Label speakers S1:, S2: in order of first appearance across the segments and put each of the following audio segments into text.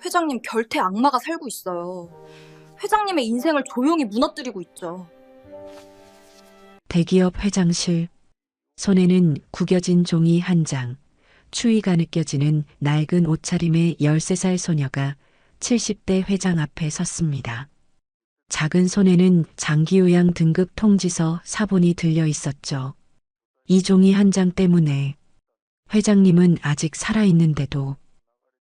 S1: 회장님 결태 악마가 살고 있어요. 회장님의 인생을 조용히 무너뜨리고 있죠.
S2: 대기업 회장실. 손에는 구겨진 종이 한 장, 추위가 느껴지는 낡은 옷차림의 13살 소녀가 70대 회장 앞에 섰습니다. 작은 손에는 장기요양 등급 통지서 사본이 들려 있었죠. 이 종이 한 장 때문에 회장님은 아직 살아있는데도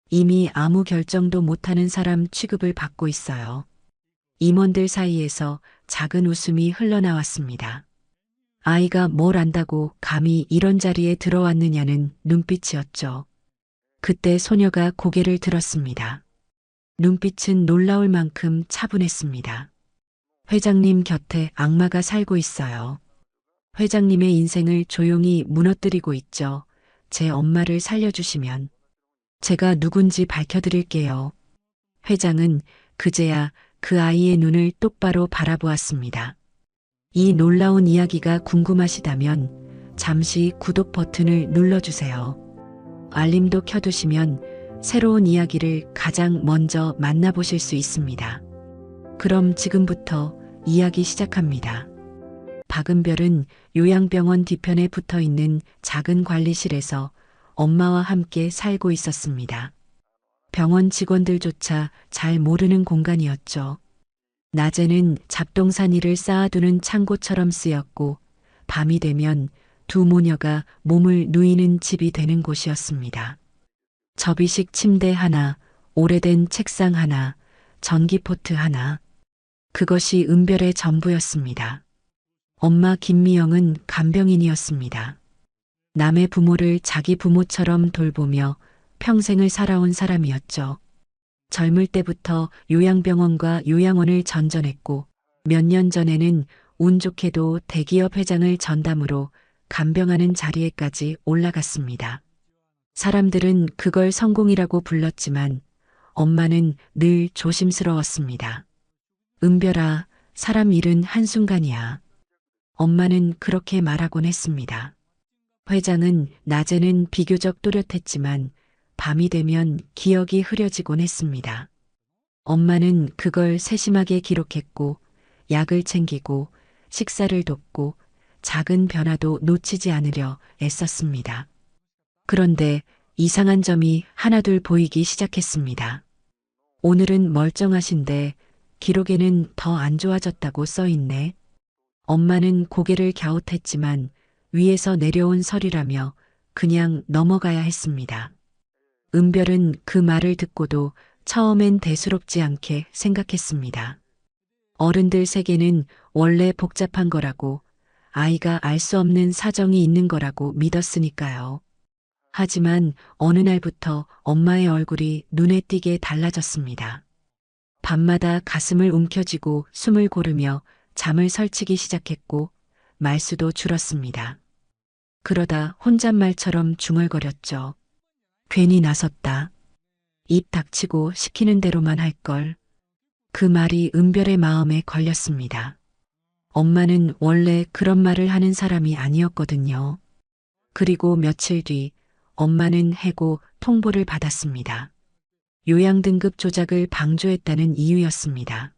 S2: 이미 아무 결정도 못하는 사람 취급을 받고 있어요. 임원들 사이에서 작은 웃음이 흘러나왔습니다. 아이가 뭘 안다고 감히 이런 자리에 들어왔느냐는 눈빛이었죠. 그때 소녀가 고개를 들었습니다. 눈빛은 놀라울 만큼 차분했습니다. 회장님 곁에 악마가 살고 있어요. 회장님의 인생을 조용히 무너뜨리고 있죠. 제 엄마를 살려주시면 제가 누군지 밝혀드릴게요. 회장은 그제야 그 아이의 눈을 똑바로 바라보았습니다. 이 놀라운 이야기가 궁금하시다면 잠시 구독 버튼을 눌러주세요. 알림도 켜두시면 새로운 이야기를 가장 먼저 만나보실 수 있습니다. 그럼 지금부터 이야기 시작합니다. 박은별은 요양병원 뒤편에 붙어 있는 작은 관리실에서 엄마와 함께 살고 있었습니다. 병원 직원들조차 잘 모르는 공간이었죠. 낮에는 잡동사니를 쌓아두는 창고처럼 쓰였고 밤이 되면 두 모녀가 몸을 누이는 집이 되는 곳이었습니다. 접이식 침대 하나, 오래된 책상 하나, 전기포트 하나. 그것이 은별의 전부였습니다. 엄마 김미영은 간병인이었습니다. 남의 부모를 자기 부모처럼 돌보며 평생을 살아온 사람이었죠. 젊을 때부터 요양병원과 요양원을 전전했고 몇 년 전에는 운 좋게도 대기업 회장을 전담으로 간병하는 자리에까지 올라갔습니다. 사람들은 그걸 성공이라고 불렀지만 엄마는 늘 조심스러웠습니다. 은별아, 사람 일은 한순간이야. 엄마는 그렇게 말하곤 했습니다. 회장은 낮에는 비교적 또렷했지만 밤이 되면 기억이 흐려지곤 했습니다. 엄마는 그걸 세심하게 기록했고 약을 챙기고 식사를 돕고 작은 변화도 놓치지 않으려 애썼습니다. 그런데 이상한 점이 하나둘 보이기 시작했습니다. 오늘은 멀쩡하신데 기록에는 더 안 좋아졌다고 써 있네. 엄마는 고개를 갸웃했지만 위에서 내려온 설이라며 그냥 넘어가야 했습니다. 은별은 그 말을 듣고도 처음엔 대수롭지 않게 생각했습니다. 어른들 세계는 원래 복잡한 거라고 아이가 알 수 없는 사정이 있는 거라고 믿었으니까요. 하지만 어느 날부터 엄마의 얼굴이 눈에 띄게 달라졌습니다. 밤마다 가슴을 움켜쥐고 숨을 고르며 잠을 설치기 시작했고 말수도 줄었습니다. 그러다 혼잣말처럼 중얼거렸죠. 괜히 나섰다. 입 닥치고 시키는 대로만 할 걸. 그 말이 은별의 마음에 걸렸습니다. 엄마는 원래 그런 말을 하는 사람이 아니었거든요. 그리고 며칠 뒤 엄마는 해고 통보를 받았습니다. 요양 등급 조작을 방조했다는 이유였습니다.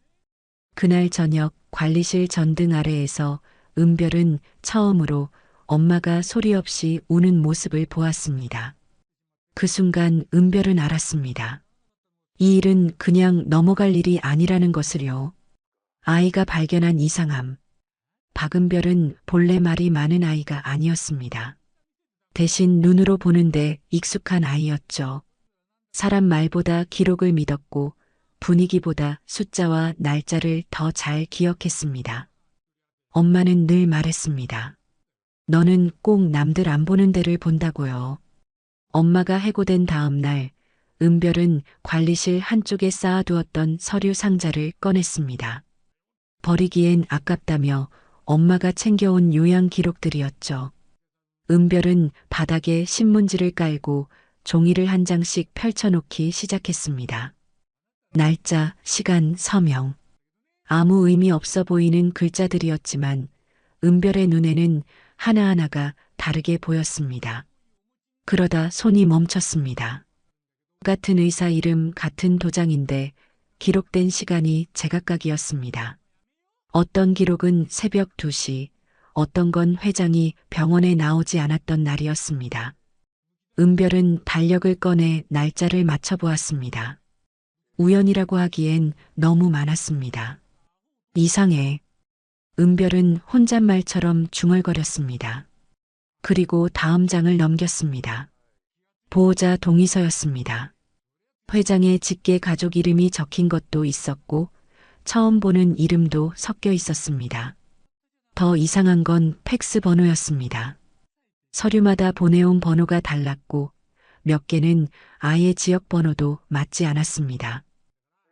S2: 그날 저녁 관리실 전등 아래에서 은별은 처음으로 엄마가 소리 없이 우는 모습을 보았습니다. 그 순간 은별은 알았습니다. 이 일은 그냥 넘어갈 일이 아니라는 것을요. 아이가 발견한 이상함. 박은별은 본래 말이 많은 아이가 아니었습니다. 대신 눈으로 보는데 익숙한 아이였죠. 사람 말보다 기록을 믿었고 분위기보다 숫자와 날짜를 더 잘 기억했습니다. 엄마는 늘 말했습니다. 너는 꼭 남들 안 보는 데를 본다고요. 엄마가 해고된 다음 날 은별은 관리실 한쪽에 쌓아두었던 서류 상자를 꺼냈습니다. 버리기엔 아깝다며 엄마가 챙겨온 요양 기록들이었죠. 은별은 바닥에 신문지를 깔고 종이를 한 장씩 펼쳐놓기 시작했습니다. 날짜, 시간, 서명. 아무 의미 없어 보이는 글자들이었지만 은별의 눈에는 하나하나가 다르게 보였습니다. 그러다 손이 멈췄습니다. 같은 의사 이름 같은 도장인데 기록된 시간이 제각각이었습니다. 어떤 기록은 새벽 2시, 어떤 건 회장이 병원에 나오지 않았던 날이었습니다. 은별은 달력을 꺼내 날짜를 맞춰보았습니다. 우연이라고 하기엔 너무 많았습니다. 이상해. 은별은 혼잣말처럼 중얼거렸습니다. 그리고 다음 장을 넘겼습니다. 보호자 동의서였습니다. 회장의 직계 가족 이름이 적힌 것도 있었고 처음 보는 이름도 섞여 있었습니다. 더 이상한 건 팩스 번호였습니다. 서류마다 보내온 번호가 달랐고 몇 개는 아예 지역 번호도 맞지 않았습니다.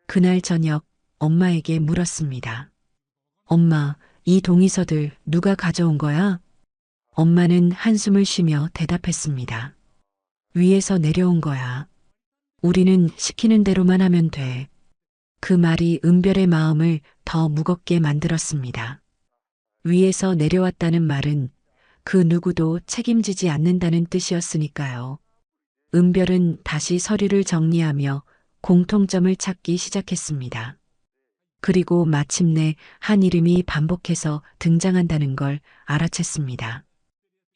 S2: 그날 저녁 엄마에게 물었습니다. 엄마, 이 동의서들 누가 가져온 거야? 엄마는 한숨을 쉬며 대답했습니다. 위에서 내려온 거야. 우리는 시키는 대로만 하면 돼. 그 말이 은별의 마음을 더 무겁게 만들었습니다. 위에서 내려왔다는 말은 그 누구도 책임지지 않는다는 뜻이었으니까요. 은별은 다시 서류를 정리하며 공통점을 찾기 시작했습니다. 그리고 마침내 한 이름이 반복해서 등장한다는 걸 알아챘습니다.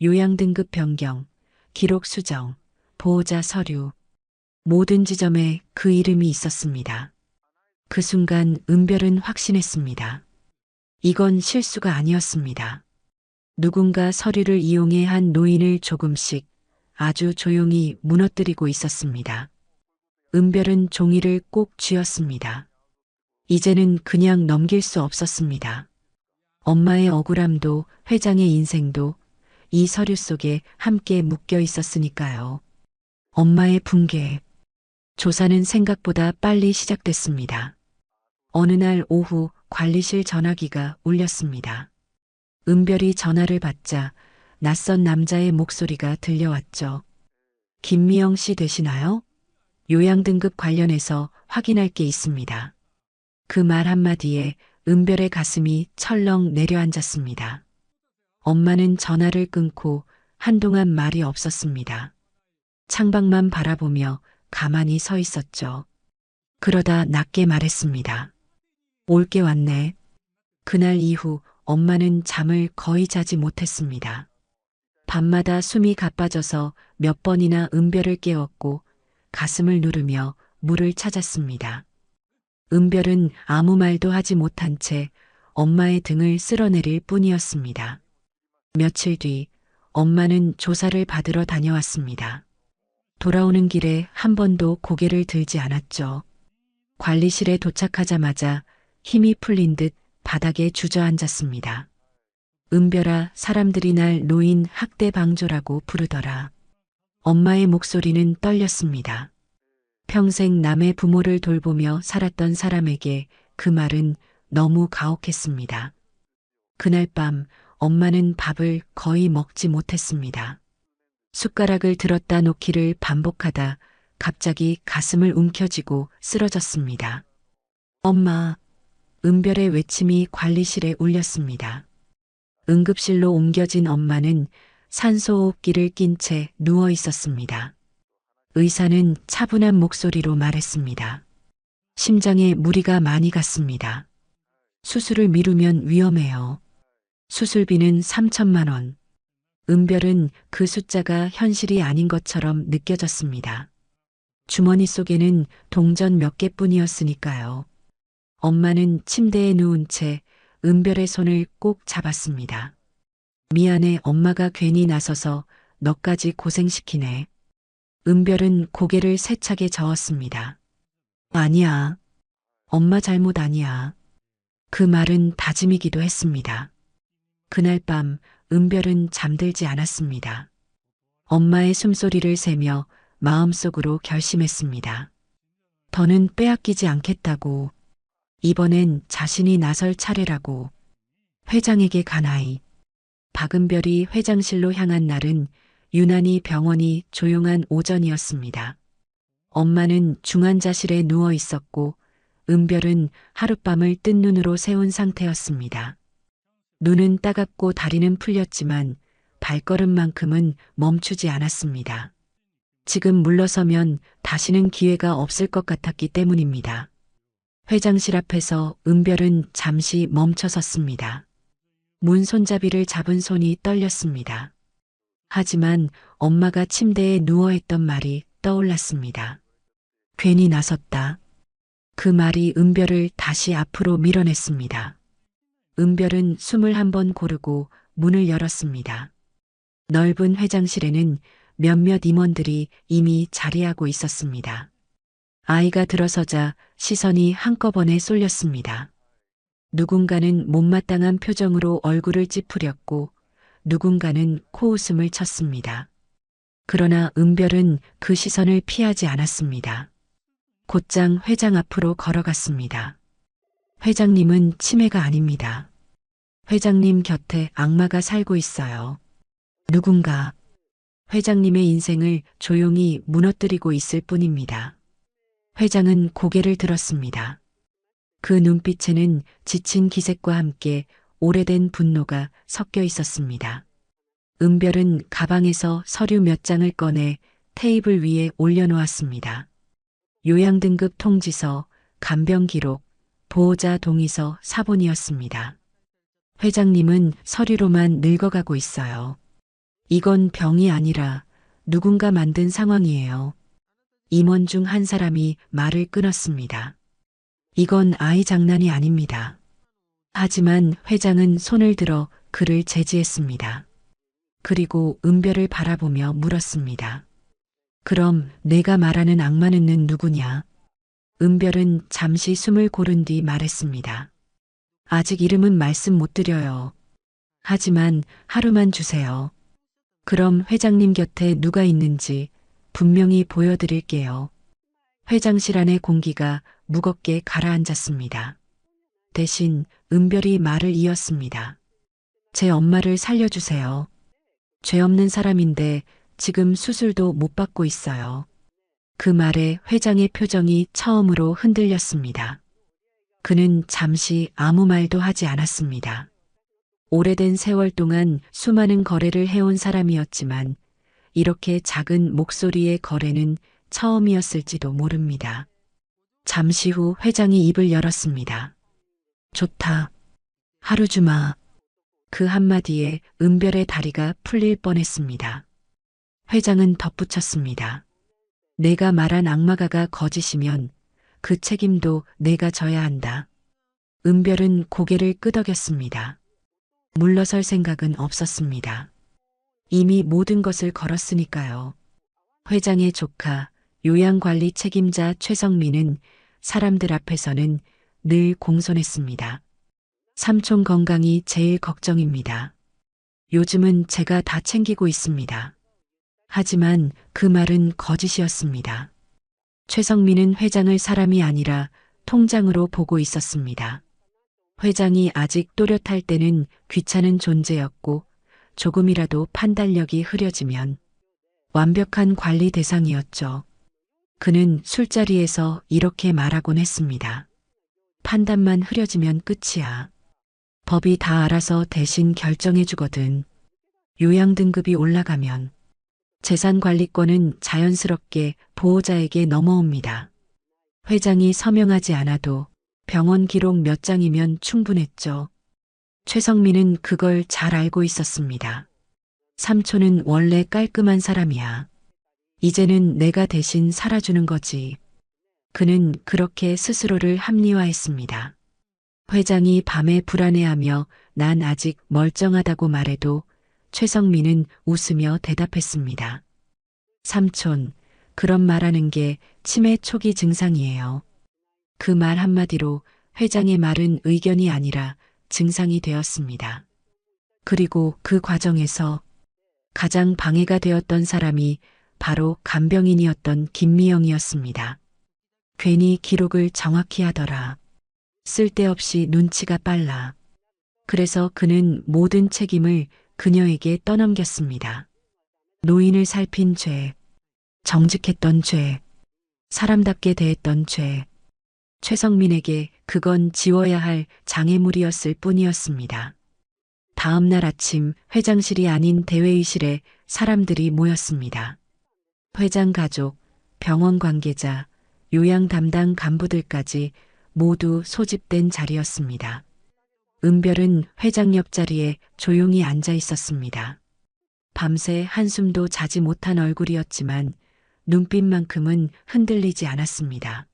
S2: 요양등급 변경, 기록 수정, 보호자 서류, 모든 지점에 그 이름이 있었습니다. 그 순간 은별은 확신했습니다. 이건 실수가 아니었습니다. 누군가 서류를 이용해 한 노인을 조금씩 아주 조용히 무너뜨리고 있었습니다. 은별은 종이를 꼭 쥐었습니다. 이제는 그냥 넘길 수 없었습니다. 엄마의 억울함도 회장의 인생도 이 서류 속에 함께 묶여 있었으니까요. 엄마의 붕괴. 조사는 생각보다 빨리 시작됐습니다. 어느 날 오후 관리실 전화기가 울렸습니다. 은별이 전화를 받자 낯선 남자의 목소리가 들려왔죠. 김미영 씨 되시나요? 요양등급 관련해서 확인할 게 있습니다. 그 말 한마디에 은별의 가슴이 철렁 내려앉았습니다. 엄마는 전화를 끊고 한동안 말이 없었습니다. 창밖만 바라보며 가만히 서 있었죠. 그러다 낮게 말했습니다. 올게 왔네. 그날 이후 엄마는 잠을 거의 자지 못했습니다. 밤마다 숨이 가빠져서 몇 번이나 은별을 깨웠고 가슴을 누르며 물을 찾았습니다. 은별은 아무 말도 하지 못한 채 엄마의 등을 쓸어내릴 뿐이었습니다. 며칠 뒤 엄마는 조사를 받으러 다녀왔습니다. 돌아오는 길에 한 번도 고개를 들지 않았죠. 관리실에 도착하자마자 힘이 풀린 듯 바닥에 주저앉았습니다. 은별아, 사람들이 날 노인 학대 방조라고 부르더라. 엄마의 목소리는 떨렸습니다. 평생 남의 부모를 돌보며 살았던 사람에게 그 말은 너무 가혹했습니다. 그날 밤 엄마는 밥을 거의 먹지 못했습니다. 숟가락을 들었다 놓기를 반복하다 갑자기 가슴을 움켜쥐고 쓰러졌습니다. 엄마, 은별의 외침이 관리실에 울렸습니다. 응급실로 옮겨진 엄마는 산소호흡기를 낀 채 누워 있었습니다. 의사는 차분한 목소리로 말했습니다. 심장에 무리가 많이 갔습니다. 수술을 미루면 위험해요. 수술비는 3천만 원. 은별은 그 숫자가 현실이 아닌 것처럼 느껴졌습니다. 주머니 속에는 동전 몇 개뿐이었으니까요. 엄마는 침대에 누운 채 은별의 손을 꼭 잡았습니다. 미안해, 엄마가 괜히 나서서 너까지 고생시키네. 은별은 고개를 세차게 저었습니다. 아니야. 엄마 잘못 아니야. 그 말은 다짐이기도 했습니다. 그날 밤 은별은 잠들지 않았습니다. 엄마의 숨소리를 세며 마음속으로 결심했습니다. 더는 빼앗기지 않겠다고. 이번엔 자신이 나설 차례라고. 회장에게 가나이. 박은별이 회장실로 향한 날은 유난히 병원이 조용한 오전이었습니다. 엄마는 중환자실에 누워 있었고 은별은 하룻밤을 뜬 눈으로 세운 상태였습니다. 눈은 따갑고 다리는 풀렸지만 발걸음만큼은 멈추지 않았습니다. 지금 물러서면 다시는 기회가 없을 것 같았기 때문입니다. 회장실 앞에서 은별은 잠시 멈춰섰습니다. 문 손잡이를 잡은 손이 떨렸습니다. 하지만 엄마가 침대에 누워있던 말이 떠올랐습니다. 괜히 나섰다. 그 말이 은별을 다시 앞으로 밀어냈습니다. 은별은 숨을 한번 고르고 문을 열었습니다. 넓은 회장실에는 몇몇 임원들이 이미 자리하고 있었습니다. 아이가 들어서자 시선이 한꺼번에 쏠렸습니다. 누군가는 못마땅한 표정으로 얼굴을 찌푸렸고 누군가는 코웃음을 쳤습니다. 그러나 은별은 그 시선을 피하지 않았습니다. 곧장 회장 앞으로 걸어갔습니다. 회장님은 치매가 아닙니다. 회장님 곁에 악마가 살고 있어요. 누군가 회장님의 인생을 조용히 무너뜨리고 있을 뿐입니다. 회장은 고개를 들었습니다. 그 눈빛에는 지친 기색과 함께 오래된 분노가 섞여 있었습니다. 은별은 가방에서 서류 몇 장을 꺼내 테이블 위에 올려놓았습니다. 요양등급 통지서, 간병 기록, 보호자 동의서, 사본이었습니다. 회장님은 서류로만 늙어가고 있어요. 이건 병이 아니라 누군가 만든 상황이에요. 임원 중 한 사람이 말을 끊었습니다. 이건 아이 장난이 아닙니다. 하지만 회장은 손을 들어 그를 제지했습니다. 그리고 은별을 바라보며 물었습니다. 그럼 내가 말하는 악마는 누구냐? 은별은 잠시 숨을 고른 뒤 말했습니다. 아직 이름은 말씀 못 드려요. 하지만 하루만 주세요. 그럼 회장님 곁에 누가 있는지 분명히 보여드릴게요. 회장실 안의 공기가 무겁게 가라앉았습니다. 대신 은별이 말을 이었습니다. 제 엄마를 살려주세요. 죄 없는 사람인데 지금 수술도 못 받고 있어요. 그 말에 회장의 표정이 처음으로 흔들렸습니다. 그는 잠시 아무 말도 하지 않았습니다. 오래된 세월 동안 수많은 거래를 해온 사람이었지만 이렇게 작은 목소리의 거래는 처음이었을지도 모릅니다. 잠시 후 회장이 입을 열었습니다. 좋다. 하루 주마. 그 한마디에 은별의 다리가 풀릴 뻔했습니다. 회장은 덧붙였습니다. 내가 말한 악마가가 거짓이면 그 책임도 내가 져야 한다. 은별은 고개를 끄덕였습니다. 물러설 생각은 없었습니다. 이미 모든 것을 걸었으니까요. 회장의 조카, 요양관리 책임자 최성민은 사람들 앞에서는 늘 공손했습니다. 삼촌 건강이 제일 걱정입니다. 요즘은 제가 다 챙기고 있습니다. 하지만 그 말은 거짓이었습니다. 최성민은 회장을 사람이 아니라 통장으로 보고 있었습니다. 회장이 아직 또렷할 때는 귀찮은 존재였고 조금이라도 판단력이 흐려지면 완벽한 관리 대상이었죠. 그는 술자리에서 이렇게 말하곤 했습니다. 판단만 흐려지면 끝이야. 법이 다 알아서 대신 결정해주거든. 요양 등급이 올라가면 재산 관리권은 자연스럽게 보호자에게 넘어옵니다. 회장이 서명하지 않아도 병원 기록 몇 장이면 충분했죠. 최성민은 그걸 잘 알고 있었습니다. 삼촌은 원래 깔끔한 사람이야. 이제는 내가 대신 살아주는 거지. 그는 그렇게 스스로를 합리화했습니다. 회장이 밤에 불안해하며 난 아직 멀쩡하다고 말해도 최성민은 웃으며 대답했습니다. 삼촌, 그런 말하는 게 치매 초기 증상이에요. 그 말 한마디로 회장의 말은 의견이 아니라 증상이 되었습니다. 그리고 그 과정에서 가장 방해가 되었던 사람이 바로 간병인이었던 김미영이었습니다. 괜히 기록을 정확히 하더라. 쓸데없이 눈치가 빨라. 그래서 그는 모든 책임을 그녀에게 떠넘겼습니다. 노인을 살핀 죄, 정직했던 죄, 사람답게 대했던 죄. 최성민에게 그건 지워야 할 장애물이었을 뿐이었습니다. 다음 날 아침 회장실이 아닌 대회의실에 사람들이 모였습니다. 회장 가족, 병원 관계자, 요양 담당 간부들까지 모두 소집된 자리였습니다. 은별은 회장 옆자리에 조용히 앉아 있었습니다. 밤새 한숨도 자지 못한 얼굴이었지만 눈빛만큼은 흔들리지 않았습니다.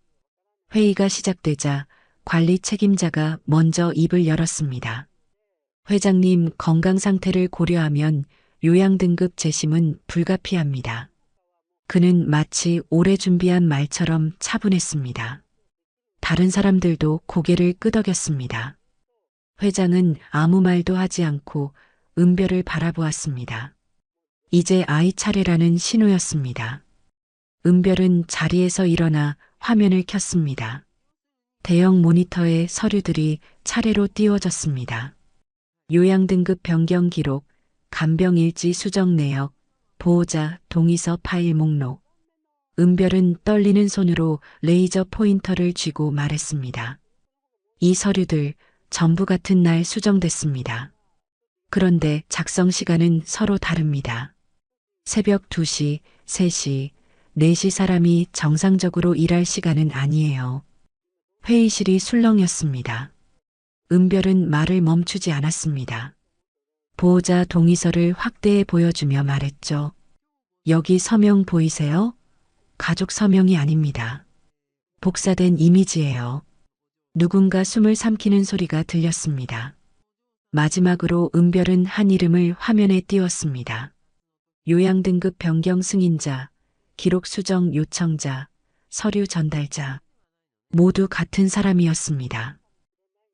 S2: 회의가 시작되자 관리 책임자가 먼저 입을 열었습니다. 회장님 건강 상태를 고려하면 요양 등급 재심은 불가피합니다. 그는 마치 오래 준비한 말처럼 차분했습니다. 다른 사람들도 고개를 끄덕였습니다. 회장은 아무 말도 하지 않고 은별을 바라보았습니다. 이제 아이 차례라는 신호였습니다. 은별은 자리에서 일어나 화면을 켰습니다. 대형 모니터에 서류들이 차례로 띄워졌습니다. 요양 등급 변경 기록, 간병 일지 수정 내역, 보호자 동의서 파일 목록. 은별은 떨리는 손으로 레이저 포인터를 쥐고 말했습니다. 이 서류들 전부 같은 날 수정됐습니다. 그런데 작성 시간은 서로 다릅니다. 새벽 2시, 3시, 4시 사람이 정상적으로 일할 시간은 아니에요. 회의실이 술렁였습니다. 은별은 말을 멈추지 않았습니다. 보호자 동의서를 확대해 보여주며 말했죠. 여기 서명 보이세요? 가족 서명이 아닙니다. 복사된 이미지예요. 누군가 숨을 삼키는 소리가 들렸습니다. 마지막으로 은별은 한 이름을 화면에 띄웠습니다. 요양 등급 변경 승인자, 기록 수정 요청자, 서류 전달자. 모두 같은 사람이었습니다.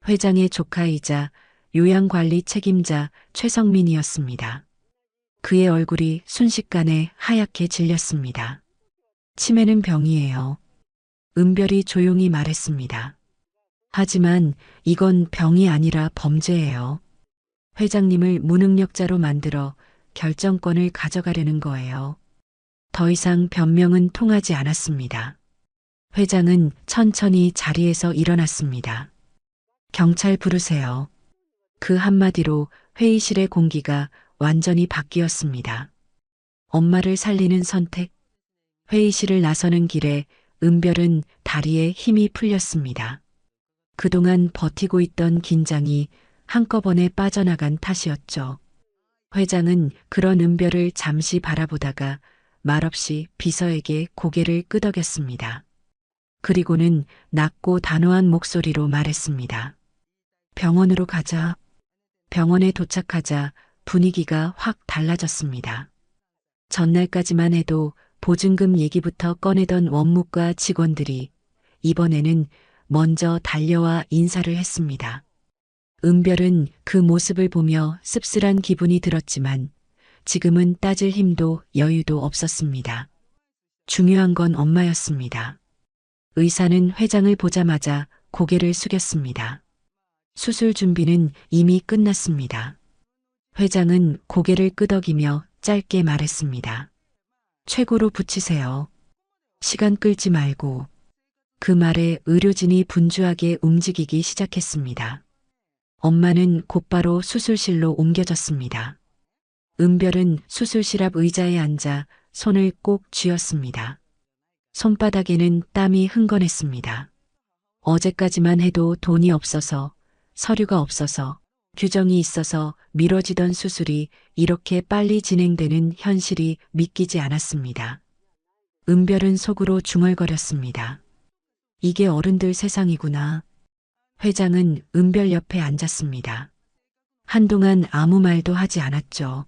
S2: 회장의 조카이자 요양관리 책임자 최성민이었습니다. 그의 얼굴이 순식간에 하얗게 질렸습니다. 치매는 병이에요. 은별이 조용히 말했습니다. 하지만 이건 병이 아니라 범죄예요. 회장님을 무능력자로 만들어 결정권을 가져가려는 거예요. 더 이상 변명은 통하지 않았습니다. 회장은 천천히 자리에서 일어났습니다. 경찰 부르세요. 그 한마디로 회의실의 공기가 완전히 바뀌었습니다. 엄마를 살리는 선택. 회의실을 나서는 길에 은별은 다리에 힘이 풀렸습니다. 그동안 버티고 있던 긴장이 한꺼번에 빠져나간 탓이었죠. 회장은 그런 은별을 잠시 바라보다가 말없이 비서에게 고개를 끄덕였습니다. 그리고는 낮고 단호한 목소리로 말했습니다. 병원으로 가자. 병원에 도착하자 분위기가 확 달라졌습니다. 전날까지만 해도 보증금 얘기부터 꺼내던 원무과 직원들이 이번에는 먼저 달려와 인사를 했습니다. 은별은 그 모습을 보며 씁쓸한 기분이 들었지만 지금은 따질 힘도 여유도 없었습니다. 중요한 건 엄마였습니다. 의사는 회장을 보자마자 고개를 숙였습니다. 수술 준비는 이미 끝났습니다. 회장은 고개를 끄덕이며 짧게 말했습니다. 최고로 붙이세요. 시간 끌지 말고. 그 말에 의료진이 분주하게 움직이기 시작했습니다. 엄마는 곧바로 수술실로 옮겨졌습니다. 은별은 수술실 앞 의자에 앉아 손을 꼭 쥐었습니다. 손바닥에는 땀이 흥건했습니다. 어제까지만 해도 돈이 없어서, 서류가 없어서, 규정이 있어서 미뤄지던 수술이 이렇게 빨리 진행되는 현실이 믿기지 않았습니다. 은별은 속으로 중얼거렸습니다. 이게 어른들 세상이구나. 회장은 은별 옆에 앉았습니다. 한동안 아무 말도 하지 않았죠.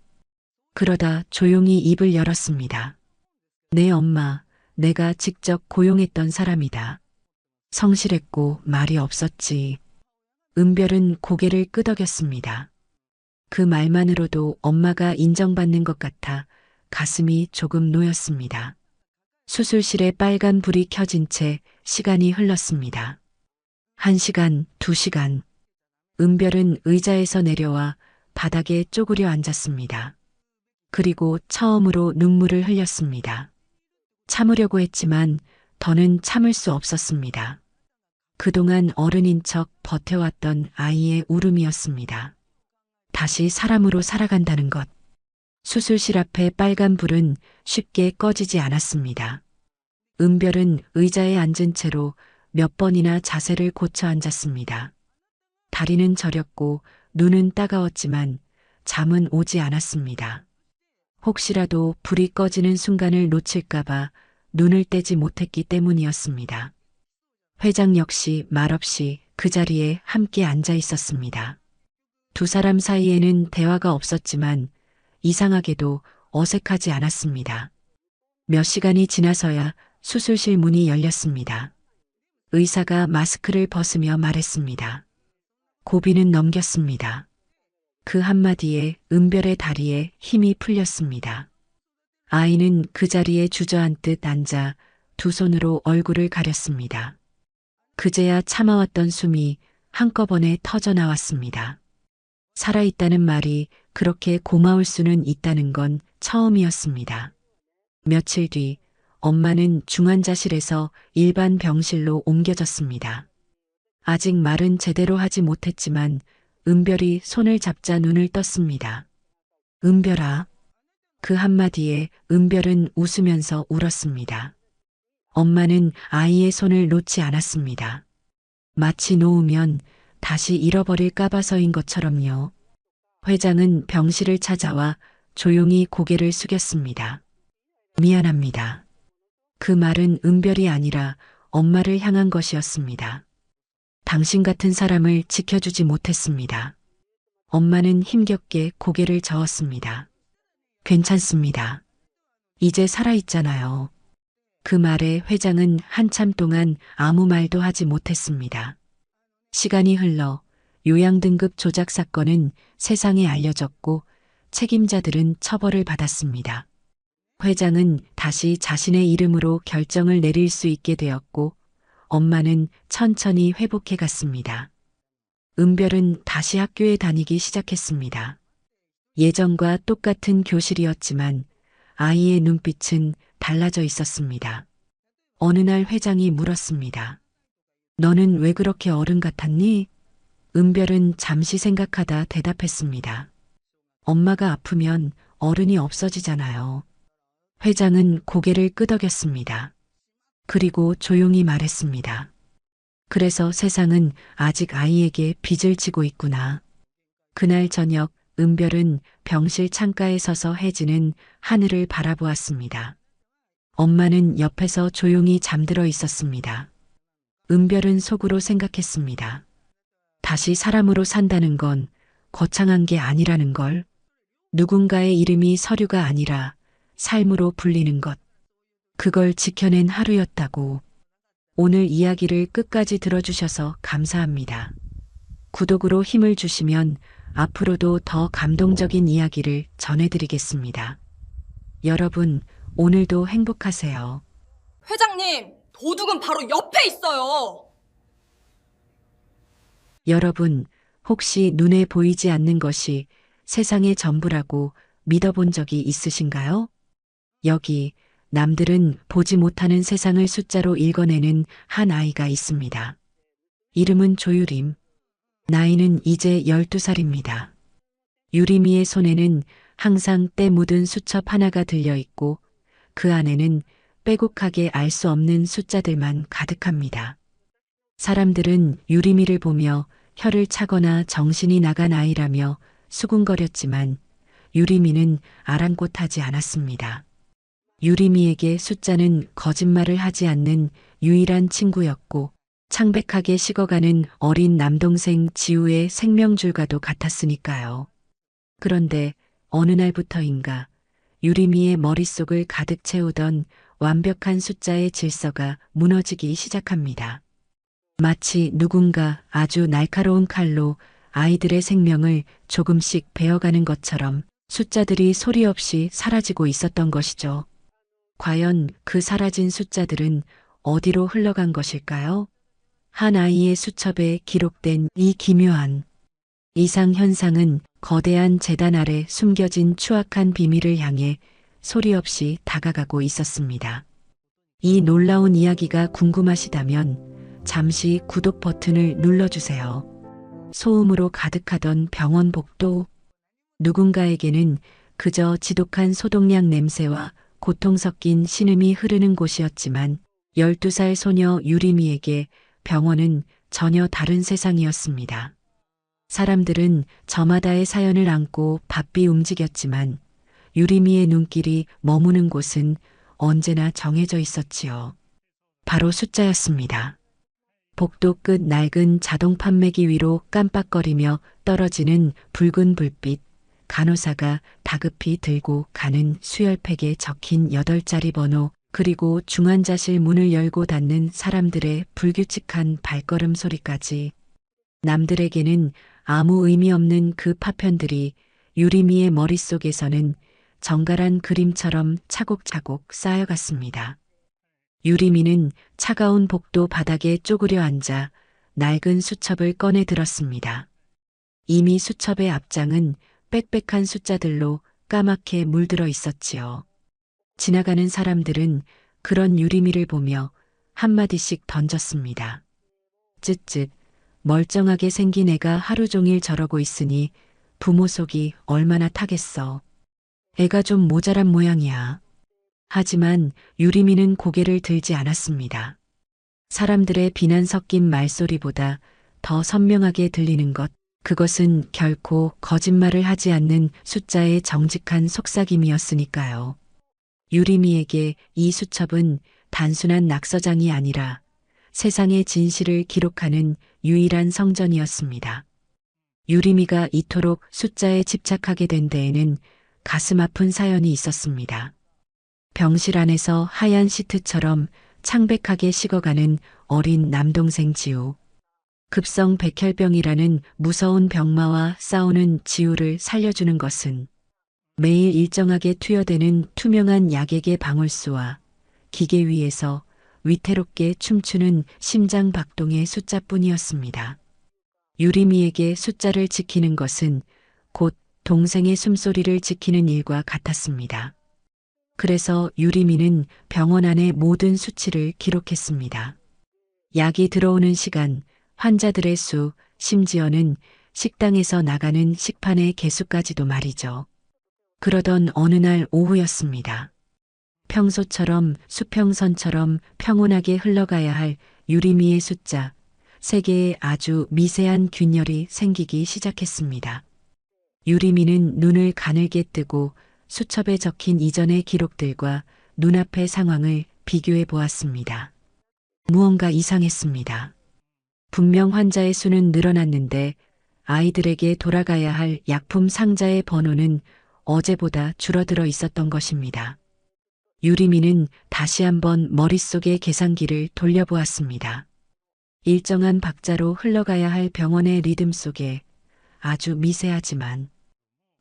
S2: 그러다 조용히 입을 열었습니다. 내 엄마, 내가 직접 고용했던 사람이다. 성실했고 말이 없었지. 은별은 고개를 끄덕였습니다. 그 말만으로도 엄마가 인정받는 것 같아 가슴이 조금 놓였습니다. 수술실에 빨간 불이 켜진 채 시간이 흘렀습니다. 1시간, 2시간. 은별은 의자에서 내려와 바닥에 쪼그려 앉았습니다. 그리고 처음으로 눈물을 흘렸습니다. 참으려고 했지만 더는 참을 수 없었습니다. 그동안 어른인 척 버텨왔던 아이의 울음이었습니다. 다시 사람으로 살아간다는 것. 수술실 앞에 빨간 불은 쉽게 꺼지지 않았습니다. 은별은 의자에 앉은 채로 몇 번이나 자세를 고쳐 앉았습니다. 다리는 저렸고 눈은 따가웠지만 잠은 오지 않았습니다. 혹시라도 불이 꺼지는 순간을 놓칠까봐 눈을 떼지 못했기 때문이었습니다. 회장 역시 말없이 그 자리에 함께 앉아 있었습니다. 두 사람 사이에는 대화가 없었지만 이상하게도 어색하지 않았습니다. 몇 시간이 지나서야 수술실 문이 열렸습니다. 의사가 마스크를 벗으며 말했습니다. 고비는 넘겼습니다. 그 한마디에 은별의 다리에 힘이 풀렸습니다. 아이는 그 자리에 주저앉듯 앉아 두 손으로 얼굴을 가렸습니다. 그제야 참아왔던 숨이 한꺼번에 터져 나왔습니다. 살아있다는 말이 그렇게 고마울 수는 있다는 건 처음이었습니다. 며칠 뒤 엄마는 중환자실에서 일반 병실로 옮겨졌습니다. 아직 말은 제대로 하지 못했지만 은별이 손을 잡자 눈을 떴습니다. 은별아. 그 한마디에 은별은 웃으면서 울었습니다. 엄마는 아이의 손을 놓지 않았습니다. 마치 놓으면 다시 잃어버릴까 봐서인 것처럼요. 회장은 병실을 찾아와 조용히 고개를 숙였습니다. 미안합니다. 그 말은 은별이 아니라 엄마를 향한 것이었습니다. 당신 같은 사람을 지켜주지 못했습니다. 엄마는 힘겹게 고개를 저었습니다. 괜찮습니다. 이제 살아있잖아요. 그 말에 회장은 한참 동안 아무 말도 하지 못했습니다. 시간이 흘러 요양등급 조작 사건은 세상에 알려졌고 책임자들은 처벌을 받았습니다. 회장은 다시 자신의 이름으로 결정을 내릴 수 있게 되었고 엄마는 천천히 회복해 갔습니다. 은별은 다시 학교에 다니기 시작했습니다. 예전과 똑같은 교실이었지만 아이의 눈빛은 달라져 있었습니다. 어느 날 회장이 물었습니다. 너는 왜 그렇게 어른 같았니? 은별은 잠시 생각하다 대답했습니다. 엄마가 아프면 어른이 없어지잖아요. 회장은 고개를 끄덕였습니다. 그리고 조용히 말했습니다. 그래서 세상은 아직 아이에게 빚을 지고 있구나. 그날 저녁 은별은 병실 창가에 서서 해지는 하늘을 바라보았습니다. 엄마는 옆에서 조용히 잠들어 있었습니다. 은별은 속으로 생각했습니다. 다시 사람으로 산다는 건 거창한 게 아니라는 걸. 누군가의 이름이 서류가 아니라 삶으로 불리는 것. 그걸 지켜낸 하루였다고. 오늘 이야기를 끝까지 들어주셔서 감사합니다. 구독으로 힘을 주시면 앞으로도 더 감동적인 이야기를 전해드리겠습니다. 여러분, 오늘도 행복하세요.
S1: 회장님, 도둑은 바로 옆에 있어요.
S2: 여러분, 혹시 눈에 보이지 않는 것이 세상의 전부라고 믿어본 적이 있으신가요? 여기 남들은 보지 못하는 세상을 숫자로 읽어내는 한 아이가 있습니다. 이름은 조유림. 나이는 이제 12살입니다. 유림이의 손에는 항상 때 묻은 수첩 하나가 들려 있고 그 안에는 빼곡하게 알 수 없는 숫자들만 가득합니다. 사람들은 유림이를 보며 혀를 차거나 정신이 나간 아이라며 수군거렸지만 유림이는 아랑곳하지 않았습니다. 유림이에게 숫자는 거짓말을 하지 않는 유일한 친구였고 창백하게 식어가는 어린 남동생 지우의 생명줄과도 같았으니까요. 그런데 어느 날부터인가 유림이의 머릿속을 가득 채우던 완벽한 숫자의 질서가 무너지기 시작합니다. 마치 누군가 아주 날카로운 칼로 아이들의 생명을 조금씩 베어가는 것처럼 숫자들이 소리 없이 사라지고 있었던 것이죠. 과연 그 사라진 숫자들은 어디로 흘러간 것일까요? 한 아이의 수첩에 기록된 이 기묘한 이상현상은 거대한 재단 아래 숨겨진 추악한 비밀을 향해 소리 없이 다가가고 있었습니다. 이 놀라운 이야기가 궁금하시다면 잠시 구독 버튼을 눌러주세요. 소음으로 가득하던 병원 복도. 누군가에게는 그저 지독한 소독약 냄새와 고통 섞인 신음이 흐르는 곳이었지만 12살 소녀 유리미에게 병원은 전혀 다른 세상이었습니다. 사람들은 저마다의 사연을 안고 바삐 움직였지만 유리미의 눈길이 머무는 곳은 언제나 정해져 있었지요. 바로 숫자였습니다. 복도 끝 낡은 자동 판매기 위로 깜빡거리며 떨어지는 붉은 불빛, 간호사가 다급히 들고 가는 수혈팩에 적힌 8자리 번호, 그리고 중환자실 문을 열고 닫는 사람들의 불규칙한 발걸음 소리까지. 남들에게는 아무 의미 없는 그 파편들이 유리미의 머릿속에서는 정갈한 그림처럼 차곡차곡 쌓여갔습니다. 유리미는 차가운 복도 바닥에 쪼그려 앉아 낡은 수첩을 꺼내 들었습니다. 이미 수첩의 앞장은 빽빽한 숫자들로 까맣게 물들어 있었지요. 지나가는 사람들은 그런 유리미를 보며 한마디씩 던졌습니다. 쯧쯧, 멀쩡하게 생긴 애가 하루 종일 저러고 있으니 부모 속이 얼마나 타겠어. 애가 좀 모자란 모양이야. 하지만 유리미는 고개를 들지 않았습니다. 사람들의 비난 섞인 말소리보다 더 선명하게 들리는 것, 그것은 결코 거짓말을 하지 않는 숫자의 정직한 속삭임이었으니까요. 유리미에게 이 수첩은 단순한 낙서장이 아니라 세상의 진실을 기록하는 유일한 성전이었습니다. 유리미가 이토록 숫자에 집착하게 된 데에는 가슴 아픈 사연이 있었습니다. 병실 안에서 하얀 시트처럼 창백하게 식어가는 어린 남동생 지우. 급성 백혈병이라는 무서운 병마와 싸우는 지우를 살려주는 것은 매일 일정하게 투여되는 투명한 약액의 방울수와 기계 위에서 위태롭게 춤추는 심장 박동의 숫자뿐이었습니다. 유리미에게 숫자를 지키는 것은 곧 동생의 숨소리를 지키는 일과 같았습니다. 그래서 유리미는 병원 안의 모든 수치를 기록했습니다. 약이 들어오는 시간, 환자들의 수, 심지어는 식당에서 나가는 식판의 개수까지도 말이죠. 그러던 어느 날 오후였습니다. 평소처럼 수평선처럼 평온하게 흘러가야 할 유리미의 숫자, 3개의 아주 미세한 균열이 생기기 시작했습니다. 유리미는 눈을 가늘게 뜨고 수첩에 적힌 이전의 기록들과 눈앞의 상황을 비교해 보았습니다. 무언가 이상했습니다. 분명 환자의 수는 늘어났는데 아이들에게 돌아가야 할 약품 상자의 번호는 어제보다 줄어들어 있었던 것입니다. 유리미는 다시 한번 머릿속의 계산기를 돌려보았습니다. 일정한 박자로 흘러가야 할 병원의 리듬 속에 아주 미세하지만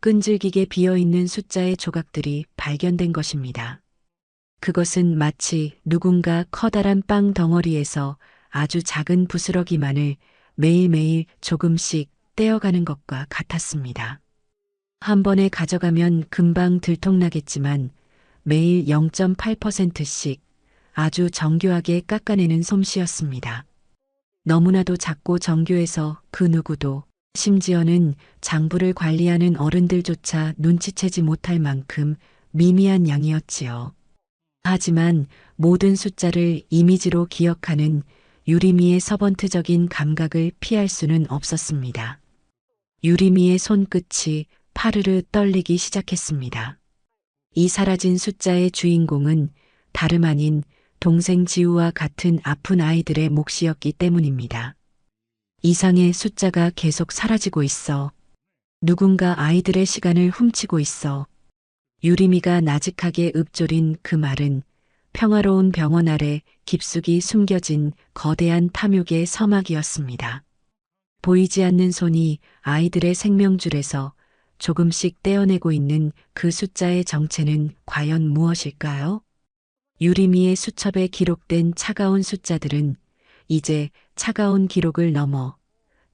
S2: 끈질기게 비어있는 숫자의 조각들이 발견된 것입니다. 그것은 마치 누군가 커다란 빵 덩어리에서 아주 작은 부스러기만을 매일매일 조금씩 떼어가는 것과 같았습니다. 한 번에 가져가면 금방 들통나겠지만 매일 0.8%씩 아주 정교하게 깎아내는 솜씨였습니다. 너무나도 작고 정교해서 그 누구도, 심지어는 장부를 관리하는 어른들조차 눈치채지 못할 만큼 미미한 양이었지요. 하지만 모든 숫자를 이미지로 기억하는 유리미의 서번트적인 감각을 피할 수는 없었습니다. 유리미의 손끝이 파르르 떨리기 시작했습니다. 이 사라진 숫자의 주인공은 다름 아닌 동생 지우와 같은 아픈 아이들의 몫이었기 때문입니다. 이상의 숫자가 계속 사라지고 있어. 누군가 아이들의 시간을 훔치고 있어. 유리미가 나직하게 읊조린 그 말은 평화로운 병원 아래 깊숙이 숨겨진 거대한 탐욕의 서막이었습니다. 보이지 않는 손이 아이들의 생명줄에서 조금씩 떼어내고 있는 그 숫자의 정체는 과연 무엇일까요? 유리미의 수첩에 기록된 차가운 숫자들은 이제 차가운 기록을 넘어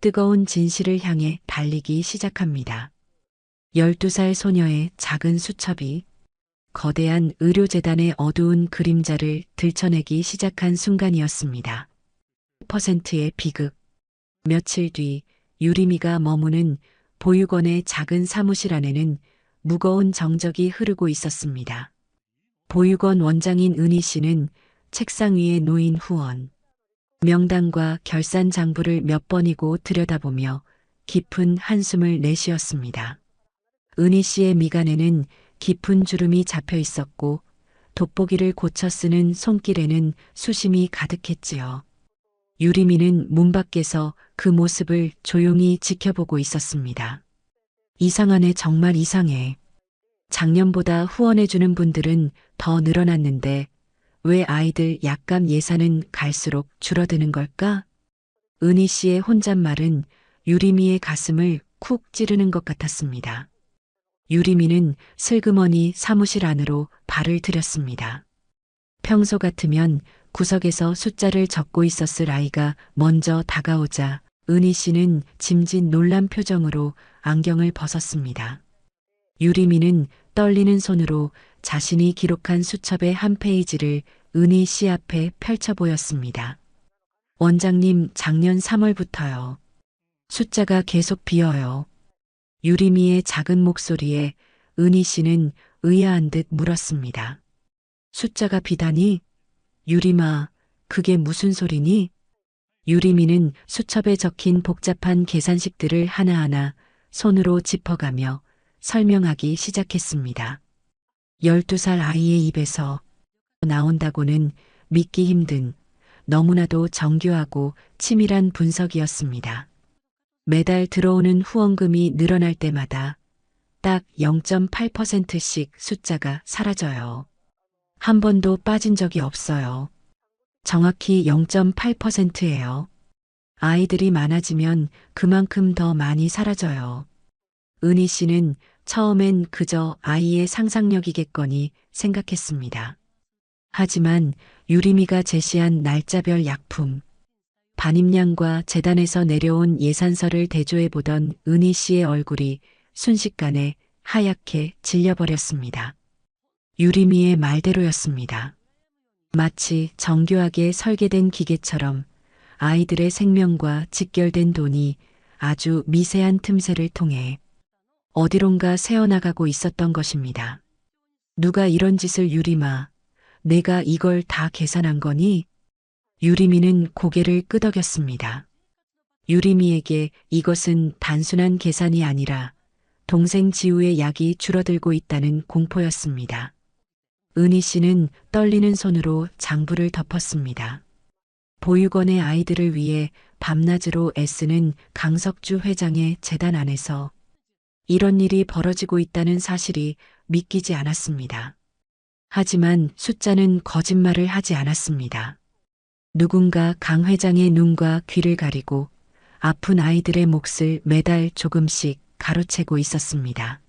S2: 뜨거운 진실을 향해 달리기 시작합니다. 12살 소녀의 작은 수첩이 거대한 의료재단의 어두운 그림자를 들춰내기 시작한 순간이었습니다. %의 비극. 며칠 뒤 유리미가 머무는 보육원의 작은 사무실 안에는 무거운 정적이 흐르고 있었습니다. 보육원 원장인 은희 씨는 책상 위에 놓인 후원, 명단과 결산 장부를 몇 번이고 들여다보며 깊은 한숨을 내쉬었습니다. 은희 씨의 미간에는 깊은 주름이 잡혀 있었고 돋보기를 고쳐 쓰는 손길에는 수심이 가득했지요. 유리미는 문 밖에서 그 모습을 조용히 지켜보고 있었습니다. 이상하네, 정말 이상해. 작년보다 후원해주는 분들은 더 늘어났는데 왜 아이들 약감 예산은 갈수록 줄어드는 걸까? 은희 씨의 혼잣말은 유리미의 가슴을 쿡 찌르는 것 같았습니다. 유리미는 슬그머니 사무실 안으로 발을 들였습니다. 평소 같으면 구석에서 숫자를 적고 있었을 아이가 먼저 다가오자 은희 씨는 짐짓 놀란 표정으로 안경을 벗었습니다. 유리미는 떨리는 손으로 자신이 기록한 수첩의 한 페이지를 은희 씨 앞에 펼쳐 보였습니다. 원장님, 작년 3월부터요. 숫자가 계속 비어요. 유리미의 작은 목소리에 은희 씨는 의아한 듯 물었습니다. 숫자가 비다니? 유리마, 그게 무슨 소리니? 유리미는 수첩에 적힌 복잡한 계산식들을 하나하나 손으로 짚어가며 설명하기 시작했습니다. 12살 아이의 입에서 나온다고는 믿기 힘든 너무나도 정교하고 치밀한 분석이었습니다. 매달 들어오는 후원금이 늘어날 때마다 딱 0.8%씩 숫자가 사라져요. 한 번도 빠진 적이 없어요. 정확히 0.8%예요. 아이들이 많아지면 그만큼 더 많이 사라져요. 은희 씨는 처음엔 그저 아이의 상상력이겠거니 생각했습니다. 하지만 유리미가 제시한 날짜별 약품, 반입량과 재단에서 내려온 예산서를 대조해보던 은희 씨의 얼굴이 순식간에 하얗게 질려버렸습니다. 유리미의 말대로였습니다. 마치 정교하게 설계된 기계처럼 아이들의 생명과 직결된 돈이 아주 미세한 틈새를 통해 어디론가 새어나가고 있었던 것입니다. 누가 이런 짓을, 유리마, 내가 이걸 다 계산한 거니? 유리미는 고개를 끄덕였습니다. 유리미에게 이것은 단순한 계산이 아니라 동생 지우의 약이 줄어들고 있다는 공포였습니다. 은희 씨는 떨리는 손으로 장부를 덮었습니다. 보육원의 아이들을 위해 밤낮으로 애쓰는 강석주 회장의 재단 안에서 이런 일이 벌어지고 있다는 사실이 믿기지 않았습니다. 하지만 숫자는 거짓말을 하지 않았습니다. 누군가 강 회장의 눈과 귀를 가리고 아픈 아이들의 몫을 매달 조금씩 가로채고 있었습니다.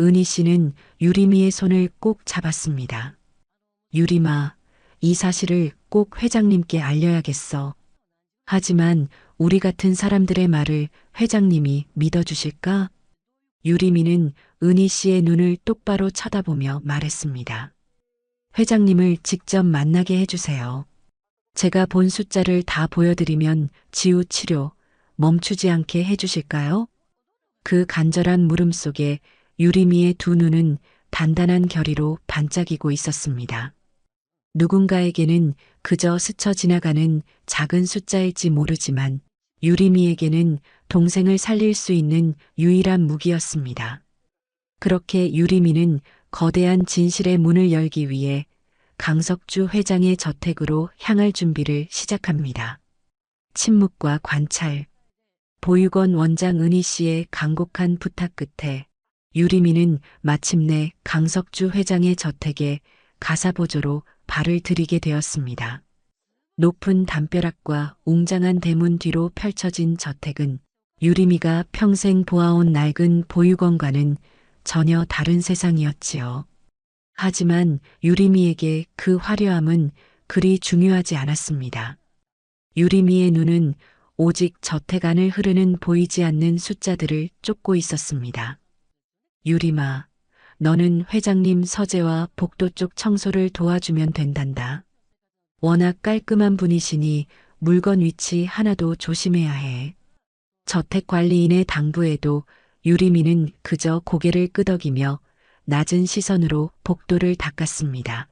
S2: 은희 씨는 유리미의 손을 꼭 잡았습니다. 유리마, 이 사실을 꼭 회장님께 알려야겠어. 하지만 우리 같은 사람들의 말을 회장님이 믿어주실까? 유리미는 은희 씨의 눈을 똑바로 쳐다보며 말했습니다. 회장님을 직접 만나게 해주세요. 제가 본 숫자를 다 보여드리면 지우 치료 멈추지 않게 해주실까요? 그 간절한 물음 속에 유리미의 두 눈은 단단한 결의로 반짝이고 있었습니다. 누군가에게는 그저 스쳐 지나가는 작은 숫자일지 모르지만 유리미에게는 동생을 살릴 수 있는 유일한 무기였습니다. 그렇게 유리미는 거대한 진실의 문을 열기 위해 강석주 회장의 저택으로 향할 준비를 시작합니다. 침묵과 관찰, 보육원 원장 은희 씨의 간곡한 부탁 끝에 유리미는 마침내 강석주 회장의 저택에 가사보조로 발을 들이게 되었습니다. 높은 담벼락과 웅장한 대문 뒤로 펼쳐진 저택은 유리미가 평생 보아온 낡은 보육원과는 전혀 다른 세상이었지요. 하지만 유리미에게 그 화려함은 그리 중요하지 않았습니다. 유리미의 눈은 오직 저택 안을 흐르는 보이지 않는 숫자들을 쫓고 있었습니다. 유리마, 너는 회장님 서재와 복도 쪽 청소를 도와주면 된단다. 워낙 깔끔한 분이시니 물건 위치 하나도 조심해야 해. 저택 관리인의 당부에도 유리미는 그저 고개를 끄덕이며 낮은 시선으로 복도를 닦았습니다.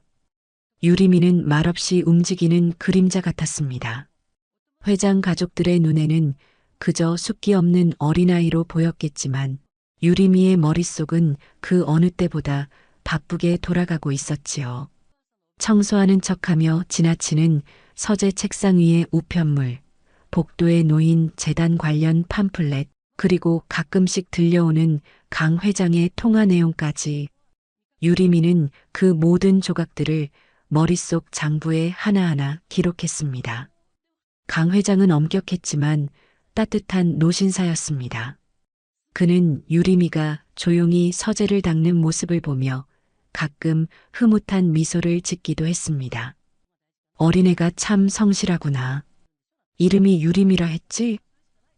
S2: 유리미는 말없이 움직이는 그림자 같았습니다. 회장 가족들의 눈에는 그저 숫기 없는 어린아이로 보였겠지만 유리미의 머릿속은 그 어느 때보다 바쁘게 돌아가고 있었지요. 청소하는 척하며 지나치는 서재 책상 위의 우편물, 복도에 놓인 재단 관련 팜플렛, 그리고 가끔씩 들려오는 강 회장의 통화 내용까지 유리미는 그 모든 조각들을 머릿속 장부에 하나하나 기록했습니다. 강 회장은 엄격했지만 따뜻한 노신사였습니다. 그는 유리미가 조용히 서재를 닦는 모습을 보며 가끔 흐뭇한 미소를 짓기도 했습니다. 어린애가 참 성실하구나. 이름이 유리미라 했지?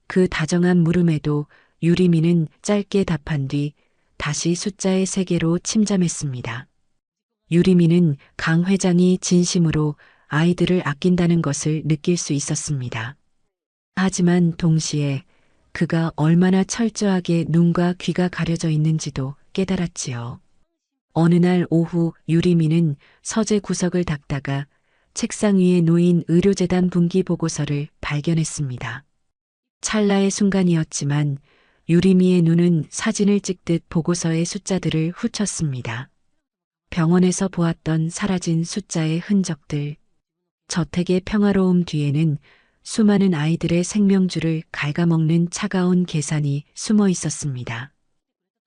S2: 그 다정한 물음에도 유리미는 짧게 답한 뒤 다시 숫자의 세계로 침잠했습니다. 유리미는 강 회장이 진심으로 아이들을 아낀다는 것을 느낄 수 있었습니다. 하지만 동시에 그가 얼마나 철저하게 눈과 귀가 가려져 있는지도 깨달았지요. 어느 날 오후 유리미는 서재 구석을 닦다가 책상 위에 놓인 의료재단 분기 보고서를 발견했습니다. 찰나의 순간이었지만 유리미의 눈은 사진을 찍듯 보고서의 숫자들을 훑었습니다. 병원에서 보았던 사라진 숫자의 흔적들. 저택의 평화로움 뒤에는 수많은 아이들의 생명줄을 갉아먹는 차가운 계산이 숨어 있었습니다.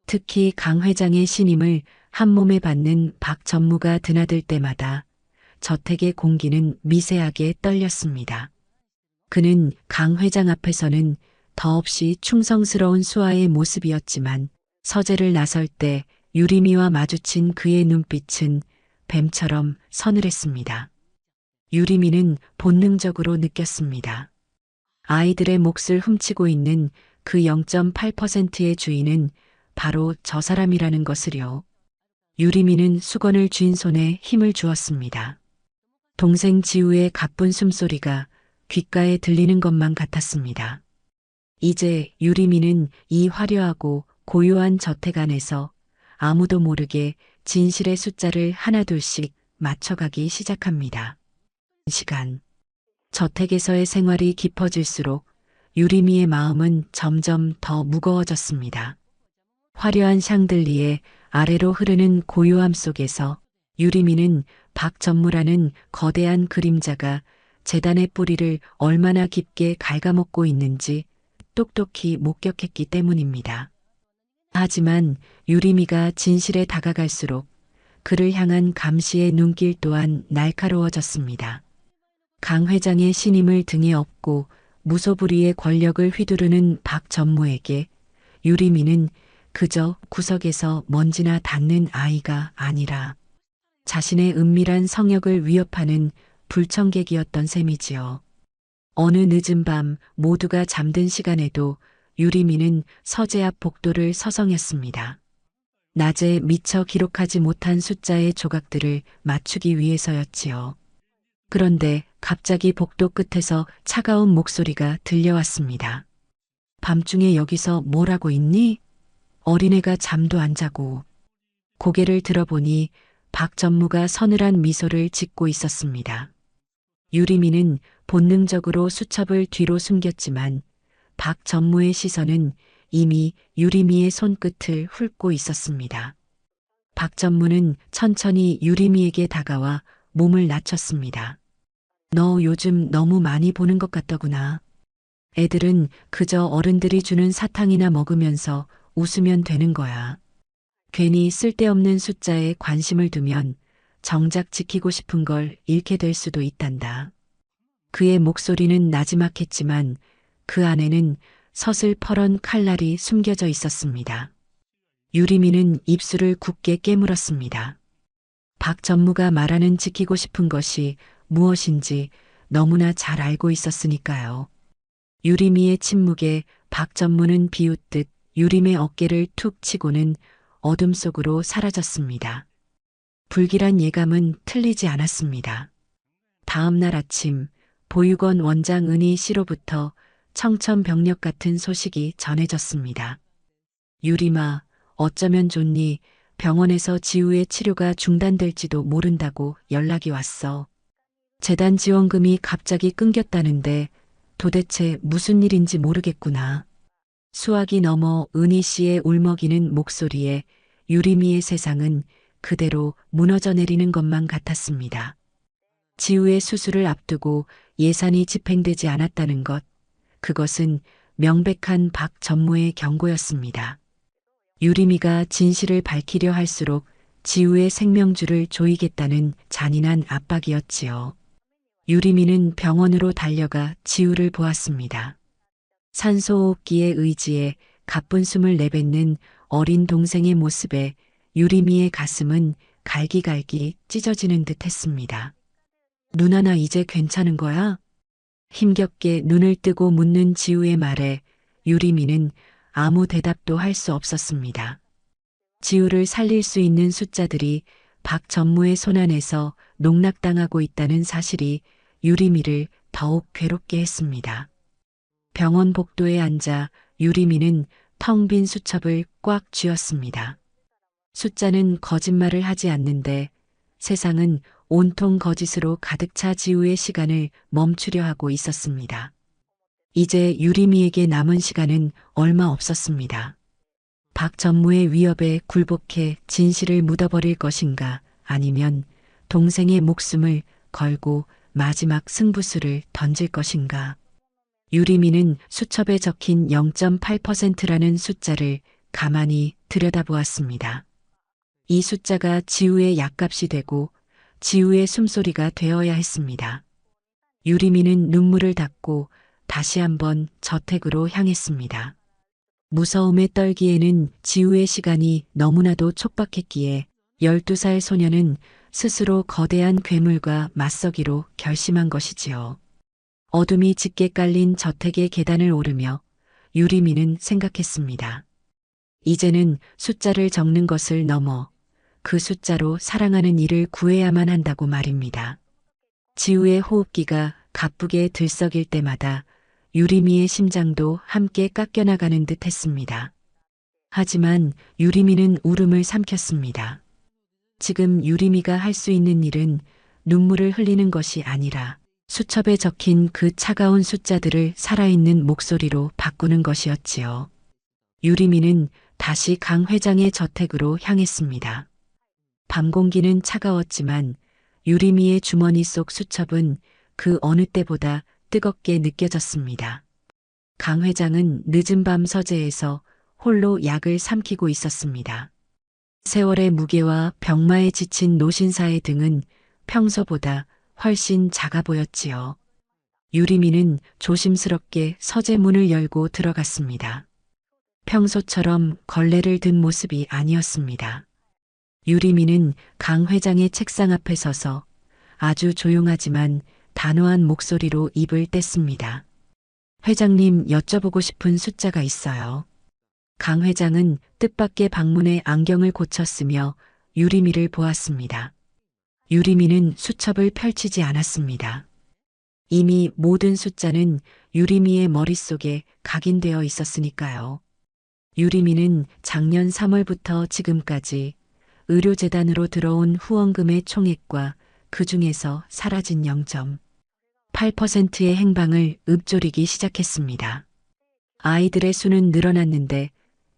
S2: 특히 강 회장의 신임을 한 몸에 받는 박 전무가 드나들 때마다 저택의 공기는 미세하게 떨렸습니다. 그는 강 회장 앞에서는 더없이 충성스러운 수하의 모습이었지만 서재를 나설 때 유리미와 마주친 그의 눈빛은 뱀처럼 서늘했습니다. 유리미는 본능적으로 느꼈습니다. 아이들의 몫을 훔치고 있는 그 0.8%의 주인은 바로 저 사람이라는 것을요. 유리미는 수건을 쥔 손에 힘을 주었습니다. 동생 지우의 가쁜 숨소리가 귓가에 들리는 것만 같았습니다. 이제 유리미는 이 화려하고 고요한 저택 안에서 아무도 모르게 진실의 숫자를 하나둘씩 맞춰가기 시작합니다. 시간. 저택에서의 생활이 깊어질수록 유리미의 마음은 점점 더 무거워졌습니다. 화려한 샹들리에 아래로 흐르는 고요함 속에서 유리미는 박전무라는 거대한 그림자가 재단의 뿌리를 얼마나 깊게 갉아먹고 있는지 똑똑히 목격했기 때문입니다. 하지만 유리미가 진실에 다가갈수록 그를 향한 감시의 눈길 또한 날카로워졌습니다. 강 회장의 신임을 등에 업고 무소불위의 권력을 휘두르는 박 전무에게 유리미는 그저 구석에서 먼지나 닦는 아이가 아니라 자신의 은밀한 성역을 위협하는 불청객이었던 셈이지요. 어느 늦은 밤 모두가 잠든 시간에도 유리미는 서재 앞 복도를 서성였습니다. 낮에 미처 기록하지 못한 숫자의 조각들을 맞추기 위해서였지요. 그런데 갑자기 복도 끝에서 차가운 목소리가 들려왔습니다. 밤중에 여기서 뭘 하고 있니? 어린애가 잠도 안 자고. 고개를 들어보니 박 전무가 서늘한 미소를 짓고 있었습니다. 유리미는 본능적으로 수첩을 뒤로 숨겼지만 박 전무의 시선은 이미 유리미의 손끝을 훑고 있었습니다. 박 전무는 천천히 유리미에게 다가와 몸을 낮췄습니다. 너 요즘 너무 많이 보는 것 같더구나. 애들은 그저 어른들이 주는 사탕이나 먹으면서 웃으면 되는 거야. 괜히 쓸데없는 숫자에 관심을 두면 정작 지키고 싶은 걸 잃게 될 수도 있단다. 그의 목소리는 나지막했지만 그 안에는 서슬퍼런 칼날이 숨겨져 있었습니다. 유리미는 입술을 굳게 깨물었습니다. 박 전무가 말하는 지키고 싶은 것이 무엇인지 너무나 잘 알고 있었으니까요. 유리미의 침묵에 박 전무는 비웃듯 유림의 어깨를 툭 치고는 어둠 속으로 사라졌습니다. 불길한 예감은 틀리지 않았습니다. 다음 날 아침 보육원 원장 은희 씨로부터 청천벽력 같은 소식이 전해졌습니다. 유림아, 어쩌면 좋니? 병원에서 지우의 치료가 중단될지도 모른다고 연락이 왔어. 재단 지원금이 갑자기 끊겼다는데 도대체 무슨 일인지 모르겠구나. 수학이 넘어 은희 씨의 울먹이는 목소리에 유리미의 세상은 그대로 무너져 내리는 것만 같았습니다. 지우의 수술을 앞두고 예산이 집행되지 않았다는 것, 그것은 명백한 박 전무의 경고였습니다. 유리미가 진실을 밝히려 할수록 지우의 생명줄을 조이겠다는 잔인한 압박이었지요. 유리미는 병원으로 달려가 지우를 보았습니다. 산소호흡기의 의지에 가쁜 숨을 내뱉는 어린 동생의 모습에 유리미의 가슴은 갈기갈기 찢어지는 듯 했습니다. 누나 나 이제 괜찮은 거야? 힘겹게 눈을 뜨고 묻는 지우의 말에 유리미는 아무 대답도 할 수 없었습니다. 지우를 살릴 수 있는 숫자들이 박 전무의 손안에서 농락당하고 있다는 사실이 유리미를 더욱 괴롭게 했습니다. 병원 복도에 앉아 유리미는 텅 빈 수첩을 꽉 쥐었습니다. 숫자는 거짓말을 하지 않는데 세상은 온통 거짓으로 가득 차 지우의 시간을 멈추려 하고 있었습니다. 이제 유리미에게 남은 시간은 얼마 없었습니다. 박 전무의 위협에 굴복해 진실을 묻어버릴 것인가 아니면 동생의 목숨을 걸고 마지막 승부수를 던질 것인가. 유리미는 수첩에 적힌 0.8%라는 숫자를 가만히 들여다보았습니다. 이 숫자가 지우의 약값이 되고 지우의 숨소리가 되어야 했습니다. 유리미는 눈물을 닦고 다시 한번 저택으로 향했습니다. 무서움에 떨기에는 지우의 시간이 너무나도 촉박했기에 12살 소녀는 스스로 거대한 괴물과 맞서기로 결심한 것이지요. 어둠이 짙게 깔린 저택의 계단을 오르며 유리미는 생각했습니다. 이제는 숫자를 적는 것을 넘어 그 숫자로 사랑하는 이를 구해야만 한다고 말입니다. 지우의 호흡기가 가쁘게 들썩일 때마다 유리미의 심장도 함께 깎여나가는 듯 했습니다. 하지만 유리미는 울음을 삼켰습니다. 지금 유리미가 할 수 있는 일은 눈물을 흘리는 것이 아니라 수첩에 적힌 그 차가운 숫자들을 살아있는 목소리로 바꾸는 것이었지요. 유리미는 다시 강 회장의 저택으로 향했습니다. 밤 공기는 차가웠지만 유리미의 주머니 속 수첩은 그 어느 때보다 뜨겁게 느껴졌습니다. 강 회장은 늦은 밤 서재에서 홀로 약을 삼키고 있었습니다. 세월의 무게와 병마에 지친 노신사의 등은 평소보다 훨씬 작아 보였지요. 유리미는 조심스럽게 서재 문을 열고 들어갔습니다. 평소처럼 걸레를 든 모습이 아니었습니다. 유리미는 강 회장의 책상 앞에 서서 아주 조용하지만 단호한 목소리로 입을 뗐습니다. 회장님, 여쭤보고 싶은 숫자가 있어요. 강 회장은 뜻밖의 방문에 안경을 고쳤으며 유리미를 보았습니다. 유리미는 수첩을 펼치지 않았습니다. 이미 모든 숫자는 유리미의 머릿속에 각인되어 있었으니까요. 유리미는 작년 3월부터 지금까지 의료재단으로 들어온 후원금의 총액과 그 중에서 사라진 0.8%의 행방을 읊조리기 시작했습니다. 아이들의 수는 늘어났는데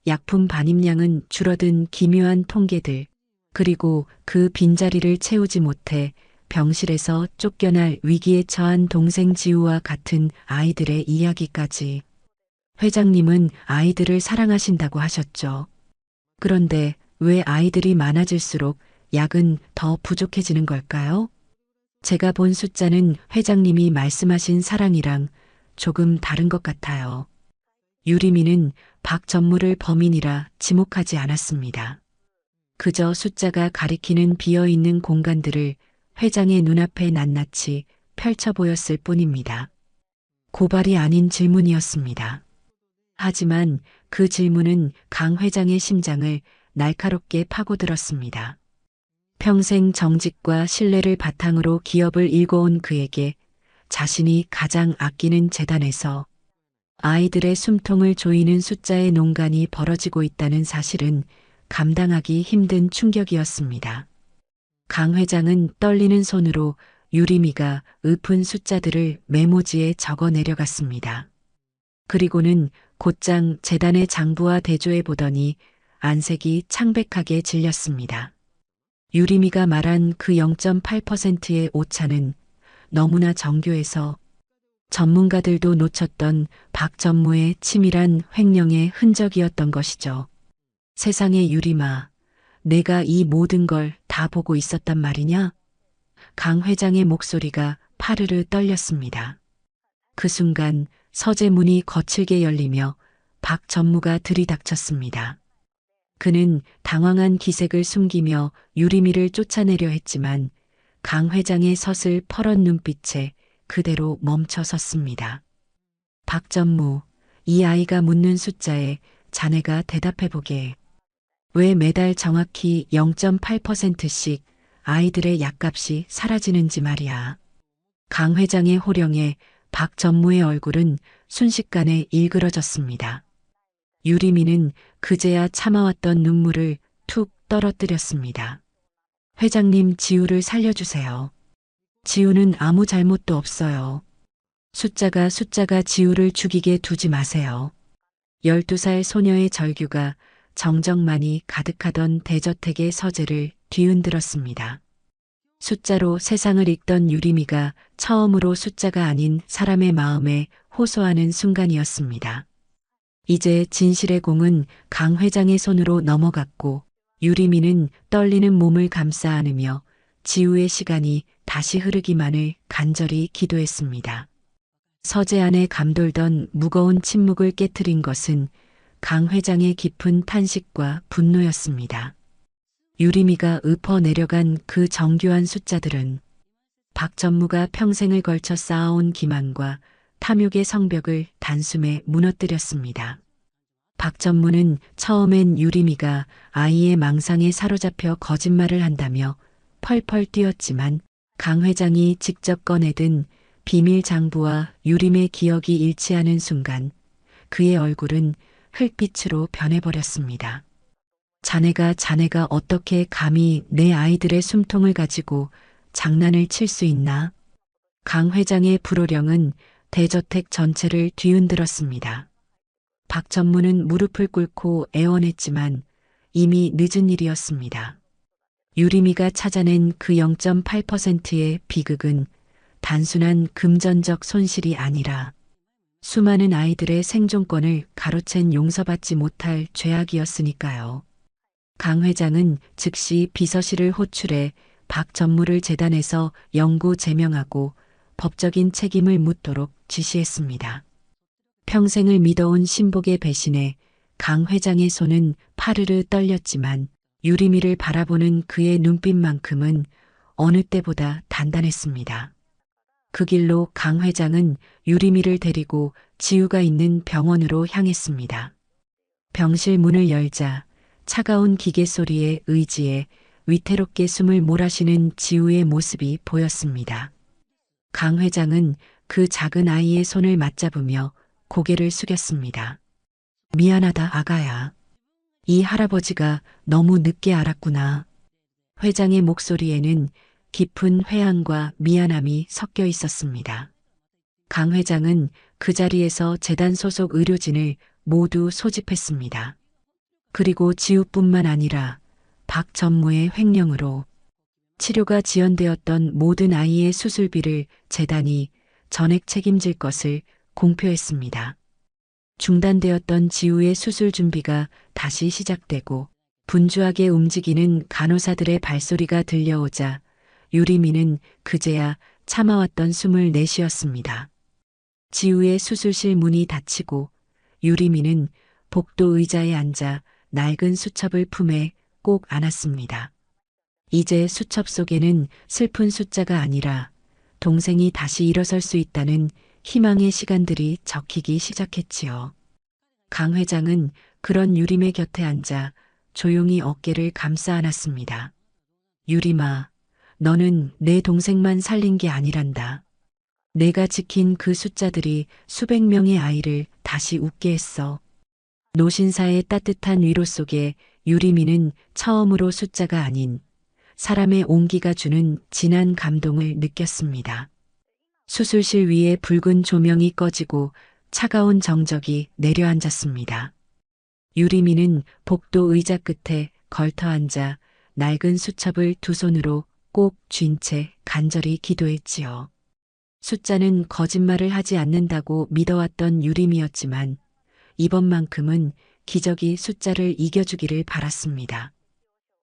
S2: 약품 반입량은 줄어든 기묘한 통계들, 그리고 그 빈자리를 채우지 못해 병실에서 쫓겨날 위기에 처한 동생 지우와 같은 아이들의 이야기까지. 회장님은 아이들을 사랑하신다고 하셨죠. 그런데 왜 아이들이 많아질수록 약은 더 부족해지는 걸까요? 제가 본 숫자는 회장님이 말씀하신 사랑이랑 조금 다른 것 같아요. 유리미는 박 전무를 범인이라 지목하지 않았습니다. 그저 숫자가 가리키는 비어있는 공간들을 회장의 눈앞에 낱낱이 펼쳐 보였을 뿐입니다. 고발이 아닌 질문이었습니다. 하지만 그 질문은 강 회장의 심장을 날카롭게 파고들었습니다. 평생 정직과 신뢰를 바탕으로 기업을 일궈온 그에게 자신이 가장 아끼는 재단에서 아이들의 숨통을 조이는 숫자의 농간이 벌어지고 있다는 사실은 감당하기 힘든 충격이었습니다. 강 회장은 떨리는 손으로 유리미가 읊은 숫자들을 메모지에 적어 내려갔습니다. 그리고는 곧장 재단의 장부와 대조해 보더니 안색이 창백하게 질렸습니다. 유리미가 말한 그 0.8%의 오차는 너무나 정교해서 전문가들도 놓쳤던 박 전무의 치밀한 횡령의 흔적이었던 것이죠. 세상에 유리마, 내가 이 모든 걸 다 보고 있었단 말이냐? 강 회장의 목소리가 파르르 떨렸습니다. 그 순간 서재 문이 거칠게 열리며 박 전무가 들이닥쳤습니다. 그는 당황한 기색을 숨기며 유리미를 쫓아내려 했지만 강 회장의 서슬 퍼런 눈빛에 그대로 멈춰 섰습니다. 박 전무, 이 아이가 묻는 숫자에 자네가 대답해보게. 왜 매달 정확히 0.8%씩 아이들의 약값이 사라지는지 말이야. 강 회장의 호령에 박 전무의 얼굴은 순식간에 일그러졌습니다. 유리미는 그제야 참아왔던 눈물을 툭 떨어뜨렸습니다. 회장님, 지우를 살려주세요. 지우는 아무 잘못도 없어요. 숫자가 지우를 죽이게 두지 마세요. 12살 소녀의 절규가 정적만이 가득하던 대저택의 서재를 뒤흔들었습니다. 숫자로 세상을 읽던 유리미가 처음으로 숫자가 아닌 사람의 마음에 호소하는 순간이었습니다. 이제 진실의 공은 강 회장의 손으로 넘어갔고 유리미는 떨리는 몸을 감싸 안으며 지우의 시간이 다시 흐르기만을 간절히 기도했습니다. 서재 안에 감돌던 무거운 침묵을 깨트린 것은 강 회장의 깊은 탄식과 분노였습니다. 유리미가 읊어 내려간 그 정교한 숫자들은 박 전무가 평생을 걸쳐 쌓아온 기만과 탐욕의 성벽을 단숨에 무너뜨렸습니다. 박 전무는 처음엔 유리미가 아이의 망상에 사로잡혀 거짓말을 한다며 펄펄 뛰었지만 강 회장이 직접 꺼내든 비밀 장부와 유림의 기억이 일치하는 순간 그의 얼굴은 흙빛으로 변해버렸습니다. 자네가 어떻게 감히 내 아이들의 숨통을 가지고 장난을 칠 수 있나? 강 회장의 불호령은 대저택 전체를 뒤흔들었습니다. 박 전무는 무릎을 꿇고 애원했지만 이미 늦은 일이었습니다. 유리미가 찾아낸 그 0.8%의 비극은 단순한 금전적 손실이 아니라 수많은 아이들의 생존권을 가로챈 용서받지 못할 죄악이었으니까요. 강 회장은 즉시 비서실을 호출해 박 전무를 재단에서 영구 제명하고 법적인 책임을 묻도록 지시했습니다. 평생을 믿어온 신복의 배신에 강 회장의 손은 파르르 떨렸지만 유리미를 바라보는 그의 눈빛만큼은 어느 때보다 단단했습니다. 그 길로 강 회장은 유리미를 데리고 지우가 있는 병원으로 향했습니다. 병실 문을 열자 차가운 기계 소리에 의지에 위태롭게 숨을 몰아쉬는 지우의 모습이 보였습니다. 강 회장은 그 작은 아이의 손을 맞잡으며 고개를 숙였습니다. 미안하다, 아가야. 이 할아버지가 너무 늦게 알았구나. 회장의 목소리에는 깊은 회한과 미안함이 섞여 있었습니다. 강 회장은 그 자리에서 재단 소속 의료진을 모두 소집했습니다. 그리고 지우뿐만 아니라 박 전무의 횡령으로 치료가 지연되었던 모든 아이의 수술비를 재단이 전액 책임질 것을 공표했습니다. 중단되었던 지우의 수술 준비가 다시 시작되고 분주하게 움직이는 간호사들의 발소리가 들려오자 유리미는 그제야 참아왔던 숨을 내쉬었습니다. 지우의 수술실 문이 닫히고 유리미는 복도 의자에 앉아 낡은 수첩을 품에 꼭 안았습니다. 이제 수첩 속에는 슬픈 숫자가 아니라 동생이 다시 일어설 수 있다는 희망의 시간들이 적히기 시작했지요. 강 회장은 그런 유림의 곁에 앉아 조용히 어깨를 감싸 안았습니다. 유림아, 너는 내 동생만 살린 게 아니란다. 내가 지킨 그 숫자들이 수백 명의 아이를 다시 웃게 했어. 노신사의 따뜻한 위로 속에 유리미는 처음으로 숫자가 아닌 사람의 온기가 주는 진한 감동을 느꼈습니다. 수술실 위에 붉은 조명이 꺼지고 차가운 정적이 내려앉았습니다. 유리미는 복도 의자 끝에 걸터 앉아 낡은 수첩을 두 손으로 꼭 쥔 채 간절히 기도했지요. 숫자는 거짓말을 하지 않는다고 믿어왔던 유림이었지만 이번만큼은 기적이 숫자를 이겨주기를 바랐습니다.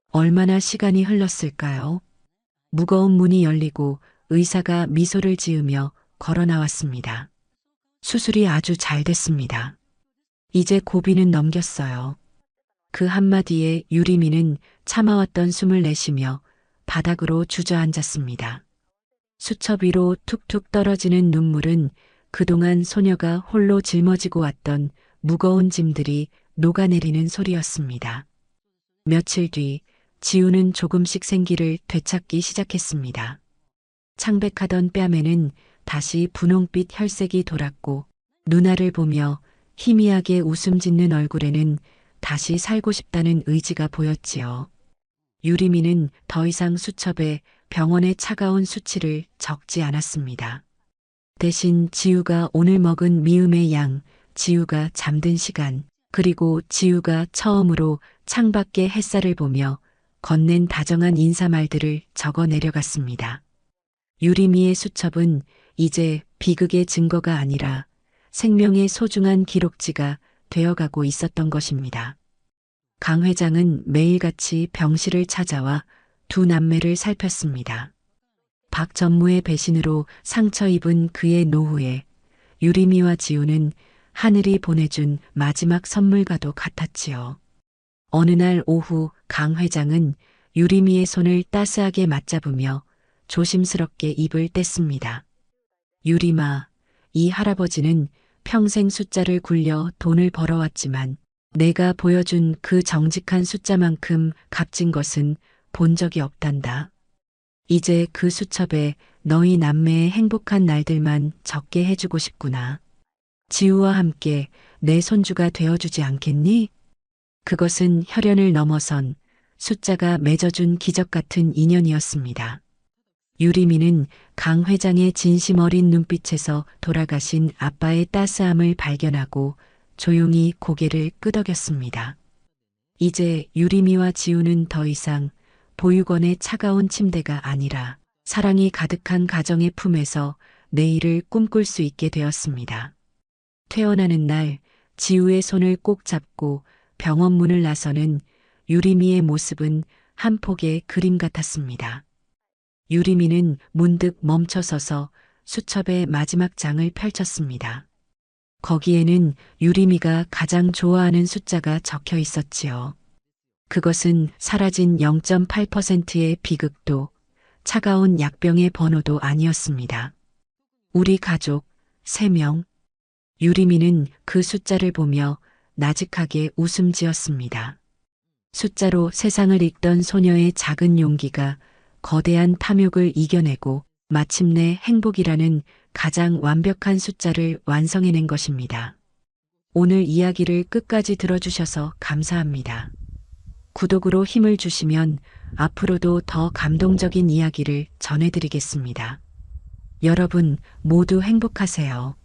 S2: 얼마나 시간이 흘렀을까요? 무거운 문이 열리고 의사가 미소를 지으며 걸어 나왔습니다. 수술이 아주 잘 됐습니다. 이제 고비는 넘겼어요. 그 한마디에 유리미는 참아왔던 숨을 내쉬며 바닥으로 주저앉았습니다. 수첩 위로 툭툭 떨어지는 눈물은 그동안 소녀가 홀로 짊어지고 왔던 무거운 짐들이 녹아내리는 소리였습니다. 며칠 뒤 지우는 조금씩 생기를 되찾기 시작했습니다. 창백하던 뺨에는 다시 분홍빛 혈색이 돌았고 누나를 보며 희미하게 웃음 짓는 얼굴에는 다시 살고 싶다는 의지가 보였지요. 유리미는 더 이상 수첩에 병원의 차가운 수치를 적지 않았습니다. 대신 지우가 오늘 먹은 미음의 양, 지우가 잠든 시간, 그리고 지우가 처음으로 창밖의 햇살을 보며 건넨 다정한 인사말들을 적어 내려갔습니다. 유리미의 수첩은 이제 비극의 증거가 아니라 생명의 소중한 기록지가 되어가고 있었던 것입니다. 강 회장은 매일같이 병실을 찾아와 두 남매를 살폈습니다. 박 전무의 배신으로 상처 입은 그의 노후에 유리미와 지우는 하늘이 보내준 마지막 선물과도 같았지요. 어느 날 오후 강 회장은 유리미의 손을 따스하게 맞잡으며 조심스럽게 입을 뗐습니다. 유리마, 이 할아버지는 평생 숫자를 굴려 돈을 벌어왔지만 내가 보여준 그 정직한 숫자만큼 값진 것은 본 적이 없단다. 이제 그 수첩에 너희 남매의 행복한 날들만 적게 해주고 싶구나. 지우와 함께 내 손주가 되어주지 않겠니? 그것은 혈연을 넘어선 숫자가 맺어준 기적 같은 인연이었습니다. 유리미는 강 회장의 진심 어린 눈빛에서 돌아가신 아빠의 따스함을 발견하고 조용히 고개를 끄덕였습니다. 이제 유리미와 지우는 더 이상 보육원의 차가운 침대가 아니라 사랑이 가득한 가정의 품에서 내일을 꿈꿀 수 있게 되었습니다. 퇴원하는 날 지우의 손을 꼭 잡고 병원 문을 나서는 유리미의 모습은 한 폭의 그림 같았습니다. 유리미는 문득 멈춰서서 수첩의 마지막 장을 펼쳤습니다. 거기에는 유리미가 가장 좋아하는 숫자가 적혀 있었지요. 그것은 사라진 0.8%의 비극도 차가운 약병의 번호도 아니었습니다. 우리 가족 3명. 유리미는 그 숫자를 보며 나직하게 웃음 지었습니다. 숫자로 세상을 읽던 소녀의 작은 용기가 거대한 탐욕을 이겨내고 마침내 행복이라는 가장 완벽한 숫자를 완성해낸 것입니다. 오늘 이야기를 끝까지 들어주셔서 감사합니다. 구독으로 힘을 주시면 앞으로도 더 감동적인 이야기를 전해드리겠습니다. 여러분 모두 행복하세요.